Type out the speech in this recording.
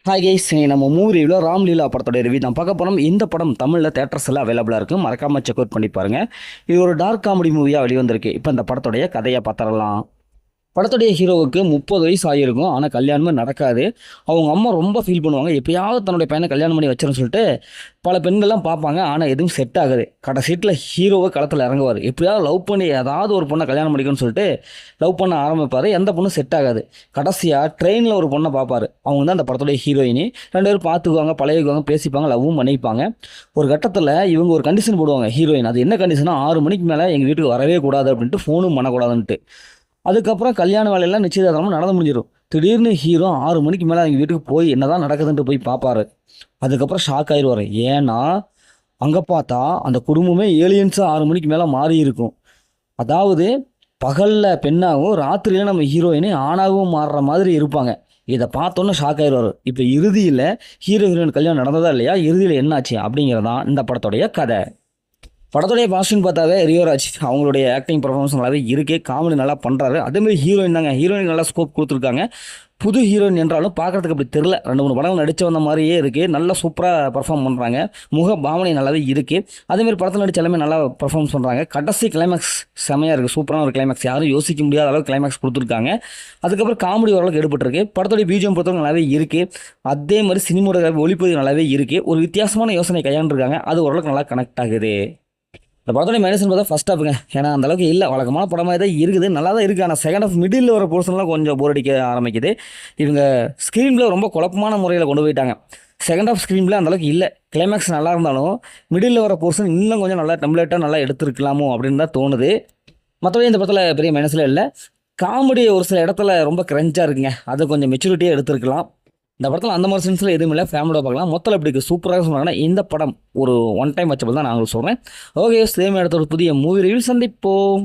Hi guys, நம்ம மூவியில் ராம்லீலா படத்தோட ரிவ்யூ தான் பார்க்க போனோம். இந்த படம் தமிழில் தேட்டர்ஸ் எல்லாம் அவைலபிளாக இருக்குது. மறக்காமல் செக் அவுட் பண்ணி பாருங்கள். இது ஒரு டார்க் காமெடி மூவியாக வெளிவந்திருக்கு. இப்போ இந்த படத்தோடைய கதையை பார்த்துடலாம். படத்துடைய ஹீரோவுக்கு 30 வயசு ஆகியிருக்கும். ஆனால் கல்யாணமே நடக்காது. அவங்க அம்மா ரொம்ப ஃபீல் பண்ணுவாங்க. எப்பயாவது தன்னுடைய பையனை கல்யாணம் பண்ணி வச்சிருன்னு சொல்லிட்டு பல பெண்கள்லாம் பார்ப்பாங்க. ஆனால் எதுவும் செட் ஆகுது. கடைசீட்டில் ஹீரோவை களத்தில் இறங்குவார். எப்படியாவது லவ் பண்ணி ஏதாவது ஒரு பொண்ணை கல்யாணம் பண்ணிக்கணும்னு சொல்லிட்டு லவ் பண்ண ஆரம்பிப்பார். எந்த பொண்ணும் செட் ஆகாது. கடைசியாக ட்ரெயினில் ஒரு பொண்ணை பார்ப்பார். அவங்க தான் அந்த படத்துடைய ஹீரோயினி. 2 பேரும் பார்த்துக்குவாங்க, பழகிக்குவாங்க, பேசிப்பாங்க, லவ்வும் பண்ணிப்பாங்க. ஒரு கட்டத்தில் இவங்க ஒரு கண்டிஷன் போடுவாங்க ஹீரோயின். அது என்ன கண்டிஷனா, 6 மணிக்கு மேலே எங்கள் வீட்டுக்கு வரவே கூடாது அப்படின்ட்டு, ஃபோனும் பண்ணக்கூடாதுன்ட்டு. அதுக்கப்புறம் கல்யாண வேலையெல்லாம் நிச்சயதார்த்தமாக நடந்து முடிஞ்சிடும். திடீர்னு ஹீரோ 6 மணிக்கு மேலே அவங்க வீட்டுக்கு போய் என்னதான் நடக்குதுன்ட்டு போய் பார்ப்பாரு. அதுக்கப்புறம் ஷாக் ஆயிடுவார். ஏன்னா அங்கே பார்த்தா அந்த குடும்பமே ஏலியன்ஸாக 6 மணிக்கு மேலே மாறி இருக்கும். அதாவது பகலில் பெண்ணாகவும் ராத்திரியில் நம்ம ஹீரோயினே ஆணாகவும் மாறுற மாதிரி இருப்பாங்க. இதை பார்த்தோன்னே ஷாக் ஆயிடுவார். இப்போ இறுதியில் ஹீரோ ஹீரோயின் கல்யாணம் நடந்ததா இல்லையா, இறுதியில் என்னாச்சு அப்படிங்கிறதான் இந்த படத்துடைய கதை. படத்துடைய பாஷன் பார்த்தாவே ரியோராஜ் அவங்களுடைய ஆக்டிங் பர்ஃபார்மன்ஸ் நல்லாவே இருக்கே. காமெடி நல்லா பண்ணுறாரு. அதேமாதிரி ஹீரோயின் தாங்க, ஹீரோயின் நல்லா ஸ்கோப் கொடுத்துருக்காங்க. புது ஹீரோயின் என்றாலும் பார்க்குறதுக்கு அப்படி தெரில. 2-3 படங்கள் நடித்து வந்த மாதிரியே இருக்குது. நல்லா சூப்பராக பர்ஃபார்ம் பண்ணுறாங்க. முக பாவனை நல்லாவே இருக்குது. அதேமாதிரி படத்தில் நடித்த எல்லாமே நல்லா பர்ஃபார்மன்ஸ் பண்ணுறாங்க. கடைசி கிளைமேக்ஸ் செமையாக இருக்குது. சூப்பரான ஒரு கிளைமேக்ஸ், யாரும் யோசிக்க முடியாத அளவுக்கு கிளைமேக்ஸ் கொடுத்துருக்காங்க. அதுக்கப்புறம் காமெடி ஓரளவுக்கு எடுபட்டுருக்கு. படத்துடைய பிஜிஎம் பொறுத்தவரை நல்லாவே இருக்குது. அதே மாதிரி சினிமோட ஒளிப்பதிவு நல்லாவே இருக்குது. ஒரு வித்தியாசமான யோசனை கையாண்டுருக்காங்க. அது ஓரளவுக்கு நல்லா கனெக்ட் ஆகுது. இந்த படத்தோட மைனஸ்னு பார்த்தா ஃபஸ்ட் ஹாஃபுங்க. ஏன்னா அந்தளவுக்கு இல்லை, வழக்கமான படமாக தான் இருக்குது. நல்லா தான் இருக்குது. ஆனால் செகண்ட் ஹாஃப் மிடில் வர போர்ஷன்லாம் கொஞ்சம் போர் அடிக்க ஆரம்பிக்குது. இவங்க ஸ்க்ரீனில் ரொம்ப குழப்பமான முறையில் கொண்டு போயிட்டாங்க. செகண்ட் ஹாஃப் ஸ்க்ரீனில் அந்தளவுக்கு இல்லை. கிளைமேக்ஸ் நல்லா இருந்தாலும் மிடில் வர போர்ஷன் இன்னும் கொஞ்சம் நல்லா டெம்ப்ளேட்டாக நல்லா எடுத்துருக்கலாமோ அப்படின்னு தான் தோணுது. மற்றபடி இந்த படத்தில் பெரிய மைனஸில் இல்லை. காமெடி ஒரு சில இடத்துல ரொம்ப கிரஞ்சாக இருக்குங்க. அதை கொஞ்சம் மெச்சூரிட்டியாக எடுத்துருக்கலாம். இந்த படத்தில் அந்த மாதிரி சென்ஸில் எதுவும் இல்லை. ஃபேமிலியோட பார்க்கலாம். மொத்தத்தில் எப்படி சூப்பராக சொன்னாங்கன்னா இந்த படம் ஒரு ஒன் டைம் வச்சபோது தான் நான் உங்களுக்கு சொல்கிறேன். ஓகே, சேம் இடத்த ஒரு புதிய மூவி ரிவ்யூ சந்திப்போம்.